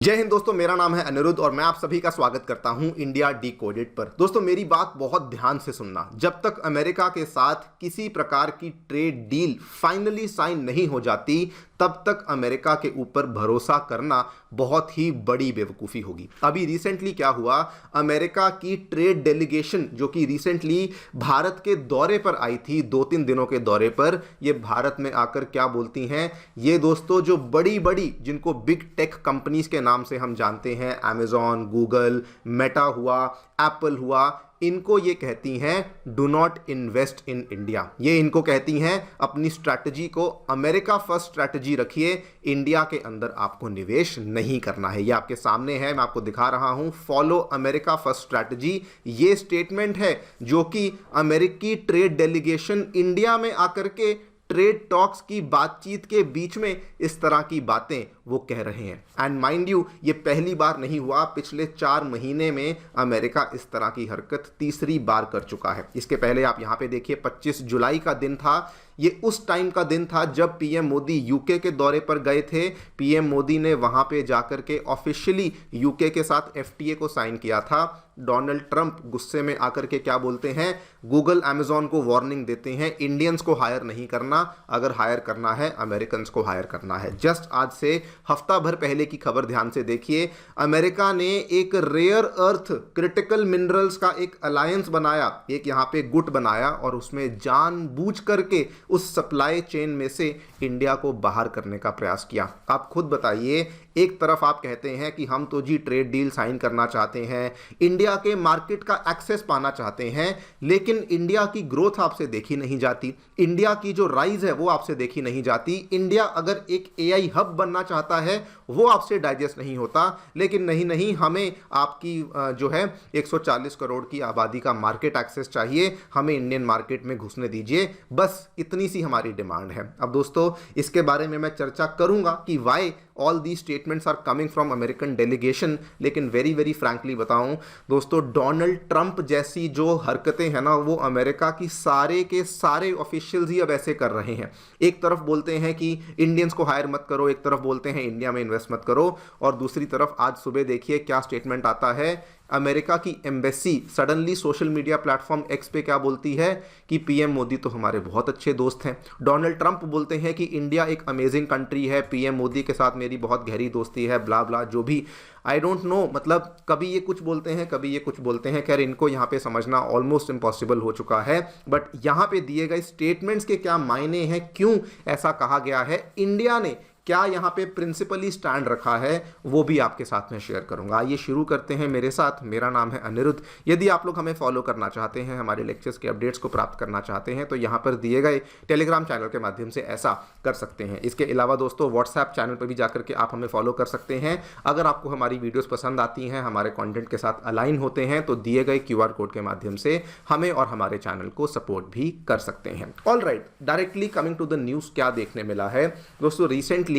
जय हिंद दोस्तों, मेरा नाम है अनिरुद्ध और मैं आप सभी का स्वागत करता हूं इंडिया डिकोडेड पर। दोस्तों मेरी बात बहुत ध्यान से सुनना। जब तक अमेरिका के साथ किसी प्रकार की ट्रेड डील फाइनली साइन नहीं हो जाती तब तक अमेरिका के ऊपर भरोसा करना बहुत ही बड़ी बेवकूफ़ी होगी। अभी रिसेंटली क्या हुआ, अमेरिका की ट्रेड डेलीगेशन जो कि रिसेंटली भारत के दौरे पर आई थी, 2-3 दिनों के दौरे पर, ये भारत में आकर क्या बोलती हैं ये दोस्तों, जो बड़ी बड़ी जिनको बिग टेक कंपनीज के नाम से हम जानते हैं, अमेजॉन, गूगल, मेटा हुआ, एप्पल हुआ, इनको ये कहती हैं do not invest in India. ये इनको कहती हैं अपनी स्ट्रैटेजी को अमेरिका फर्स्ट स्ट्रैटेजी रखिए, इंडिया के अंदर आपको निवेश नहीं करना है। ये आपके सामने है, मैं आपको दिखा रहा हूं, फॉलो अमेरिका फर्स्ट स्ट्रैटेजी। ये स्टेटमेंट है जो कि अमेरिकी ट्रेड डेलीगेशन इंडिया में आकर के ट्रेड टॉक्स की बातचीत के बीच में इस तरह की बातें वो कह रहे हैं। एंड माइंड यू, ये पहली बार नहीं हुआ, पिछले 4 महीने में अमेरिका इस तरह की हरकत तीसरी बार कर चुका है। इसके पहले आप यहां पे देखिए, 25 जुलाई का दिन था, ये उस टाइम का दिन था जब पीएम मोदी यूके के दौरे पर गए थे। पीएम मोदी ने वहां पे जाकर के ऑफिशियली यूके के साथ एफटीए को साइन किया था। डोनाल्ड ट्रंप गुस्से में आकर के क्या बोलते हैं, गूगल अमेजॉन को वार्निंग देते हैं, इंडियंस को हायर नहीं करना, अगर हायर करना है अमेरिकन को हायर करना है। जस्ट आज से हफ्ता भर पहले की खबर ध्यान से देखिए, अमेरिका ने एक रेयर अर्थ क्रिटिकल मिनरल्स का एक अलायंस बनाया, एक यहां पे गुट बनाया और उसमें जानबूझ करके उस सप्लाई चेन में से इंडिया को बाहर करने का प्रयास किया। आप खुद बताइए, एक तरफ आप कहते हैं कि हम तो जी ट्रेड डील साइन करना चाहते हैं, इंडिया के मार्केट का एक्सेस पाना चाहते हैं, लेकिन इंडिया की ग्रोथ आपसे देखी नहीं जाती, इंडिया की जो राइज है वो आपसे देखी नहीं जाती। इंडिया अगर एक एआई हब बनना चाहता है वो आपसे डाइजेस्ट नहीं होता, लेकिन नहीं, हमें आपकी जो है 140 करोड़ की आबादी का मार्केट एक्सेस चाहिए, हमें इंडियन मार्केट में घुसने दीजिए, बस इतनी सी हमारी डिमांड है। अब दोस्तों इसके बारे में मैं चर्चा करूंगा कि why all the statements are coming from American delegation, लेकिन वेरी फ्रैंकली बताऊं दोस्तों, डोनाल्ड ट्रंप जैसी जो हरकतें हैं ना, वो अमेरिका की सारे के सारे ऑफिशियल्स ही अब ऐसे कर रहे हैं। एक तरफ बोलते हैं कि इंडियंस को हायर मत करो, एक तरफ बोलते हैं इंडिया में इन्वेस्ट मत करो, और दूसरी तरफ आज सुबह देखिए क्या स्टेटमेंट आता है। अमेरिका की embassy suddenly social media platform x पे क्या बोलती है कि पीएम मोदी तो हमारे बहुत अच्छे दोस्त हैं। डोनाल्ड ट्रंप बोलते हैं कि इंडिया एक अमेजिंग कंट्री है, पीएम मोदी के साथ मेरी बहुत गहरी दोस्ती है, ब्ला ब्ला जो भी, आई डोंट नो, मतलब कभी ये कुछ बोलते हैं, कभी ये कुछ बोलते हैं। खैर इनको यहाँ पे समझना ऑलमोस्ट इम्पॉसिबल हो चुका है, बट यहाँ पे दिए गए स्टेटमेंट्स के क्या मायने हैं, क्यों ऐसा कहा गया है, इंडिया ने क्या यहाँ पे प्रिंसिपली स्टैंड रखा है, वो भी आपके साथ में शेयर करूंगा। आइए शुरू करते हैं मेरे साथ। मेरा नाम है अनिरुद्ध। यदि आप लोग हमें फॉलो करना चाहते हैं, हमारे लेक्चर्स के अपडेट्स को प्राप्त करना चाहते हैं, तो यहाँ पर दिए गए टेलीग्राम चैनल के माध्यम से ऐसा कर सकते हैं। इसके अलावा दोस्तों व्हाट्सएप चैनल पर भी जाकर के आप हमें फॉलो कर सकते हैं। अगर आपको हमारी वीडियोज़ पसंद आती हैं, हमारे कॉन्टेंट के साथ अलाइन होते हैं, तो दिए गए QR कोड के माध्यम से हमें और हमारे चैनल को सपोर्ट भी कर सकते हैं। All right, directly coming to the news, क्या देखने मिला है दोस्तों, रिसेंटली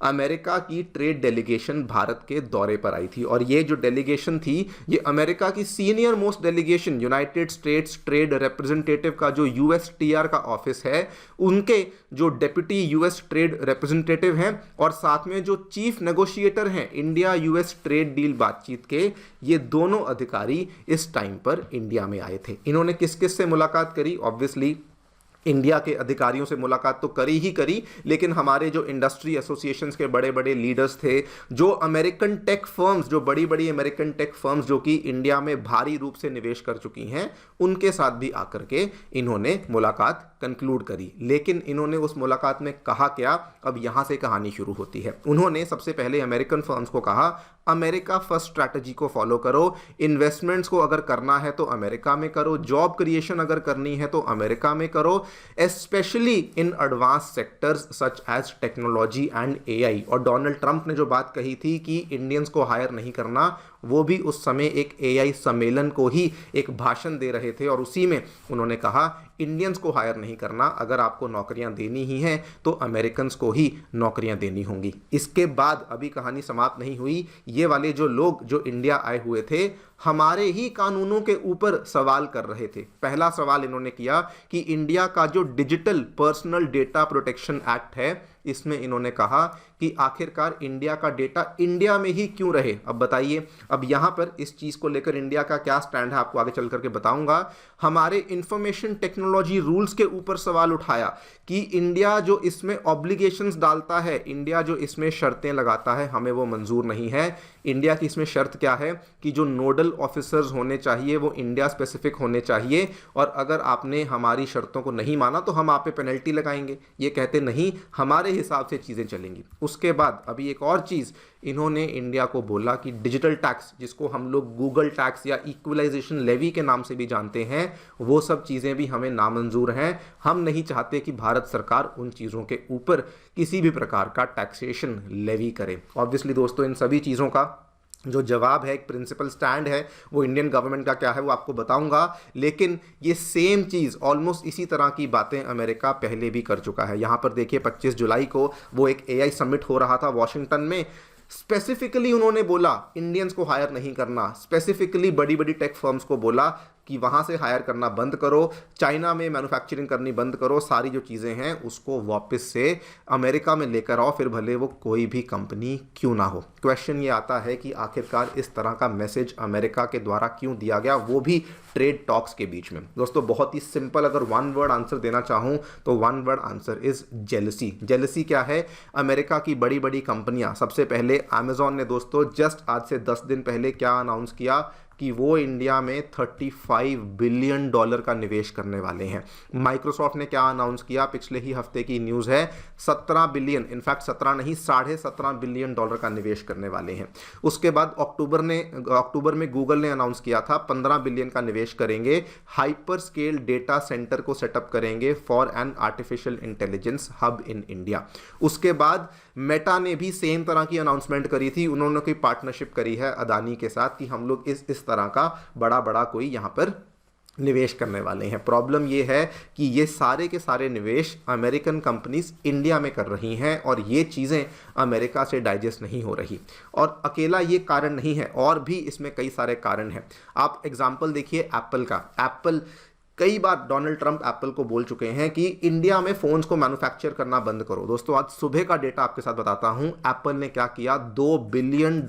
अमेरिका की ट्रेड डेलीगेशन भारत के दौरे पर आई थी, और ये जो डेलीगेशन थी, ये अमेरिका की senior most delegation, United states trade representative का जो USTR का ऑफिस है, उनके जो डेप्यूटी US ट्रेड रिप्रेजेंटेटिव हैं और साथ में जो चीफ नेगोशिएटर हैं इंडिया US ट्रेड डील बातचीत के, ये दोनों अधिकारी इस टाइम पर इंडिया में आए थे। इन्होंने किस किस से मुलाकात करी? ऑब्वियसली इंडिया के अधिकारियों से मुलाकात तो करी ही करी, लेकिन हमारे जो इंडस्ट्री एसोसिएशंस के बड़े बड़े लीडर्स थे, जो अमेरिकन टेक फर्म्स, जो बड़ी बड़ी अमेरिकन टेक फर्म्स जो कि इंडिया में भारी रूप से निवेश कर चुकी हैं, उनके साथ भी आकर के इन्होंने मुलाकात कंक्लूड करी। लेकिन इन्होंने उस मुलाकात में कहा क्या, अब यहाँ से कहानी शुरू होती है। उन्होंने सबसे पहले अमेरिकन फर्म्स को कहा, अमेरिका फर्स्ट स्ट्रैटेजी को फॉलो करो, इन्वेस्टमेंट्स को अगर करना है तो अमेरिका में करो, जॉब क्रिएशन अगर करनी है तो अमेरिका में करो, especially in advance sectors such as technology and AI। और डोनाल्ड ट्रंप ने जो बात कही थी कि इंडियंस को हायर नहीं करना, वो भी उस समय एक AI सम्मेलन को ही एक भाषण दे रहे थे, और उसी में उन्होंने कहा इंडियंस को हायर नहीं करना, अगर आपको नौकरियां देनी ही हैं तो अमेरिकन्स को ही नौकरियां देनी होंगी। इसके बाद अभी कहानी समाप्त नहीं हुई, ये वाले जो लोग जो इंडिया आए हुए थे, हमारे ही कानूनों के ऊपर सवाल कर रहे थे। पहला सवाल इन्होंने किया कि इंडिया का जो digital personal data protection act है, इसमें इन्होंने कहा कि आखिरकार इंडिया का डेटा इंडिया में ही क्यों रहे। अब बताइए, अब यहां पर इस चीज को लेकर इंडिया का क्या स्टैंड है आपको आगे चल करके बताऊंगा। हमारे इंफॉर्मेशन टेक्नोलॉजी रूल्स के ऊपर सवाल उठाया कि इंडिया जो इसमें ऑब्लिगेशंस डालता है, इंडिया जो इसमें शर्तें लगाता है, हमें वो मंजूर नहीं है। इंडिया की इसमें शर्त क्या है कि जो नोडल ऑफिसर्स होने चाहिए वो इंडिया स्पेसिफिक होने चाहिए, और अगर आपने हमारी शर्तों को नहीं माना तो हम आप पे पेनल्टी लगाएंगे। ये कहते नहीं, हमारे हिसाब से चीजें चलेंगी। उसके बाद अभी एक और चीज इन्होंने इंडिया को बोला कि डिजिटल टैक्स, जिसको हम लोग गूगल टैक्स या इक्वलाइजेशन लेवी के नाम से भी जानते हैं, वो सब चीजें भी हमें नामंजूर हैं। हम नहीं चाहते कि भारत सरकार उन चीजों के ऊपर किसी भी प्रकार का टैक्सेशन लेवी करे। ऑब्वियसली दोस्तों, इन सभी चीजों का जो जवाब है, एक प्रिंसिपल स्टैंड है, वो इंडियन गवर्नमेंट का क्या है वो आपको बताऊंगा। लेकिन ये सेम चीज़, ऑलमोस्ट इसी तरह की बातें अमेरिका पहले भी कर चुका है। यहाँ पर देखिए 25 जुलाई को वो एक AI समिट हो रहा था वॉशिंगटन में। स्पेसिफिकली उन्होंने बोला इंडियंस को हायर नहीं करना, स्पेसिफिकली बड़ी बड़ी टेक फर्म्स को बोला कि वहाँ से हायर करना बंद करो, चाइना में मैन्युफैक्चरिंग करनी बंद करो, सारी जो चीज़ें हैं उसको वापस से अमेरिका में लेकर आओ, फिर भले वो कोई भी कंपनी क्यों ना हो। क्वेश्चन ये आता है कि आखिरकार इस तरह का मैसेज अमेरिका के द्वारा क्यों दिया गया, वो भी ट्रेड टॉक्स के बीच में। दोस्तों बहुत ही सिंपल, अगर वन वर्ड आंसर देना चाहूँ तो one word answer is jealousy. Jealousy क्या है? अमेरिका की बड़ी बड़ी कंपनियां, सबसे पहले अमेजॉन ने दोस्तों जस्ट आज से 10 दिन पहले क्या अनाउंस किया कि वो इंडिया में $35 बिलियन का निवेश करने वाले हैं। माइक्रोसॉफ्ट ने क्या अनाउंस किया, पिछले ही हफ्ते की न्यूज़ है, 17 बिलियन, इनफैक्ट 17 नहीं 17.5 बिलियन डॉलर का निवेश करने वाले हैं। उसके बाद अक्टूबर में गूगल ने अनाउंस किया था 15 बिलियन का निवेश करेंगे, हाइपर स्केल डेटा सेंटर को सेटअप करेंगे for an artificial intelligence hub in India. उसके बाद मेटा ने भी सेम तरह की अनाउंसमेंट करी थी, उन्होंने कोई पार्टनरशिप करी है अदानी के साथ कि हम लोग इस तरह का बड़ा कोई यहां पर निवेश करने वाले हैं। प्रॉब्लम ये है कि ये सारे के सारे निवेश अमेरिकन कंपनीज इंडिया में कर रही हैं और ये चीज़ें अमेरिका से डाइजेस्ट नहीं हो रही। और अकेला ये कारण नहीं है, और भी इसमें कई सारे कारण हैं। आप एग्जांपल देखिए एप्पल का। एप्पल, कई बार डोनाल्ड ट्रंप एप्पल को बोल चुके हैं कि इंडिया में फोन्स को मैन्युफैक्चर करना बंद करो। दोस्तों आज सुबह का डेटा आपके साथ बताता हूं, एप्पल ने क्या किया, $2 बिलियन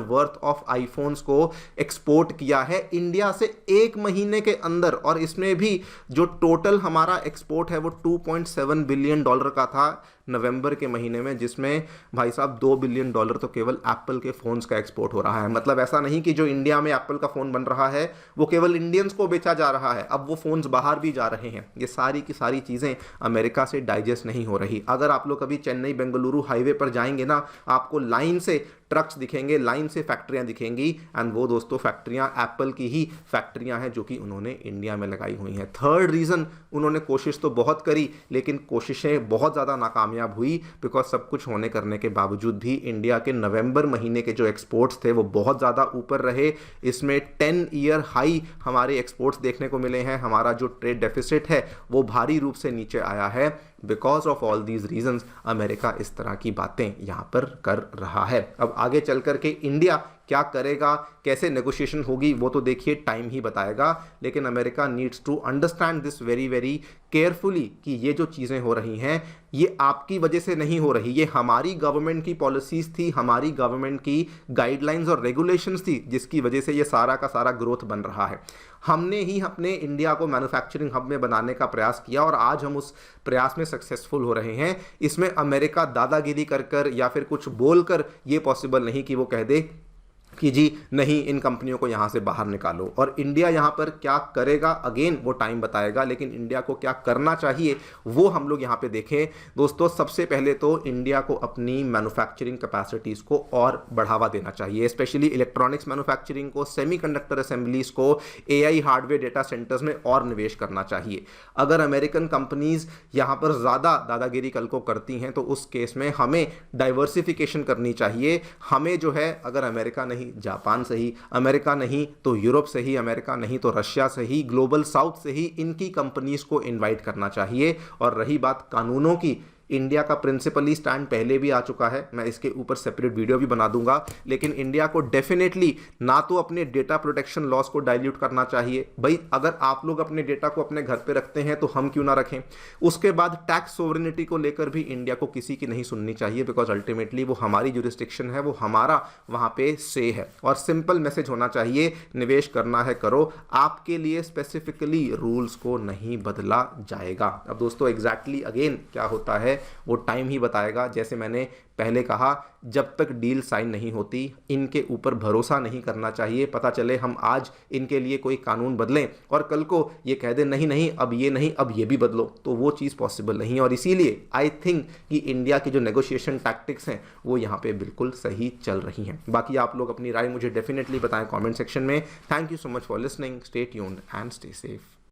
वर्थ ऑफ आईफोन्स को एक्सपोर्ट किया है इंडिया से 1 महीने के अंदर। और इसमें भी जो टोटल हमारा एक्सपोर्ट है वो $2.7 बिलियन का था नवंबर के महीने में, जिसमें भाई साहब $2 बिलियन तो केवल एप्पल के फोन्स का एक्सपोर्ट हो रहा है। मतलब ऐसा नहीं कि जो इंडिया में एप्पल का फोन बन रहा है वो केवल इंडियंस को बेचा जा रहा है, अब वो फोन्स बाहर भी जा रहे हैं। ये सारी की सारी चीजें अमेरिका से डाइजेस्ट नहीं हो रही। अगर आप लोग कभी चेन्नई बेंगलुरु हाईवे पर जाएंगे ना, आपको लाइन से ट्रक्स दिखेंगे, लाइन से फैक्ट्रियां दिखेंगी, एंड वो दोस्तों फैक्ट्रियां एप्पल की ही फैक्ट्रियां हैं जो कि उन्होंने इंडिया में लगाई हुई हैं। थर्ड रीजन, उन्होंने कोशिश तो बहुत करी लेकिन कोशिशें बहुत ज़्यादा नाकामयाब हुई, बिकॉज सब कुछ होने करने के बावजूद भी इंडिया के नवंबर महीने के जो एक्सपोर्ट्स थे वो बहुत ज़्यादा ऊपर रहे। इसमें 10 ईयर हाई हमारे एक्सपोर्ट्स देखने को मिले हैं। हमारा जो ट्रेड डेफिसिट है वो भारी रूप से नीचे आया है। Because of all these reasons America इस तरह की बातें यहां पर कर रहा है। अब आगे चल करके इंडिया क्या करेगा, कैसे नेगोशिएशन होगी, वो तो देखिए टाइम ही बताएगा। लेकिन America needs to understand this very very carefully कि ये जो चीज़ें हो रही हैं ये आपकी वजह से नहीं हो रही, ये हमारी गवर्नमेंट की पॉलिसीज थी, हमारी गवर्नमेंट की गाइडलाइंस और रेगुलेशंस थी जिसकी वजह से ये सारा का सारा ग्रोथ बन रहा है। हमने ही अपने इंडिया को मैन्युफैक्चरिंग हब में बनाने का प्रयास किया और आज हम उस प्रयास में सक्सेसफुल हो रहे हैं। इसमें अमेरिका दादागिरी कर या फिर कुछ बोलकर ये पॉसिबल नहीं कि वो कह दे कि जी नहीं इन कंपनियों को यहाँ से बाहर निकालो। और इंडिया यहाँ पर क्या करेगा अगेन वो टाइम बताएगा, लेकिन इंडिया को क्या करना चाहिए वो हम लोग यहाँ पे देखें। दोस्तों सबसे पहले तो इंडिया को अपनी मैन्युफैक्चरिंग कैपेसिटीज़ को और बढ़ावा देना चाहिए, स्पेशली इलेक्ट्रॉनिक्स मैन्युफैक्चरिंग को, सेमीकंडक्टर असेंबलीज को, AI हार्डवेयर डेटा सेंटर्स में और निवेश करना चाहिए। अगर अमेरिकन कंपनीज यहाँ पर ज़्यादा दादागिरी कल को करती हैं तो उस केस में हमें डाइवर्सिफिकेशन करनी चाहिए। हमें जो है अगर अमेरिका नहीं, जापान से ही, अमेरिका नहीं तो यूरोप से ही, अमेरिका नहीं तो रशिया से ही, ग्लोबल साउथ से ही इनकी कंपनीज को इनवाइट करना चाहिए। और रही बात कानूनों की, इंडिया का प्रिंसिपली स्टैंड पहले भी आ चुका है, मैं इसके ऊपर सेपरेट वीडियो भी बना दूंगा, लेकिन इंडिया को डेफिनेटली ना तो अपने डेटा प्रोटेक्शन लॉस को डाइल्यूट करना चाहिए। भाई अगर आप लोग अपने डेटा को अपने घर पे रखते हैं तो हम क्यों ना रखें। उसके बाद टैक्स सोवरेनिटी को लेकर भी इंडिया को किसी की नहीं सुननी चाहिए, बिकॉज अल्टीमेटली वो हमारी जुरिस्डिक्शन है, वो हमारा वहां पे से है। और सिंपल मैसेज होना चाहिए, निवेश करना है करो, आपके लिए स्पेसिफिकली रूल्स को नहीं बदला जाएगा। अब दोस्तों एग्जैक्टली अगेन क्या होता है वो टाइम ही बताएगा। जैसे मैंने पहले कहा, जब तक डील साइन नहीं होती इनके ऊपर भरोसा नहीं करना चाहिए। पता चले हम आज इनके लिए कोई कानून बदलें और कल को ये कह दें नहीं नहीं अब ये नहीं अब ये भी बदलो, तो वो चीज़ पॉसिबल नहीं है। और इसीलिए आई थिंक कि इंडिया की जो नेगोशिएशन टैक्टिक्स हैं वो यहाँ पे बिल्कुल सही चल रही हैं। बाकी आप लोग अपनी राय मुझे डेफिनेटली बताएं कमेंट सेक्शन में। Thank you so much for listening, stay tuned and stay safe.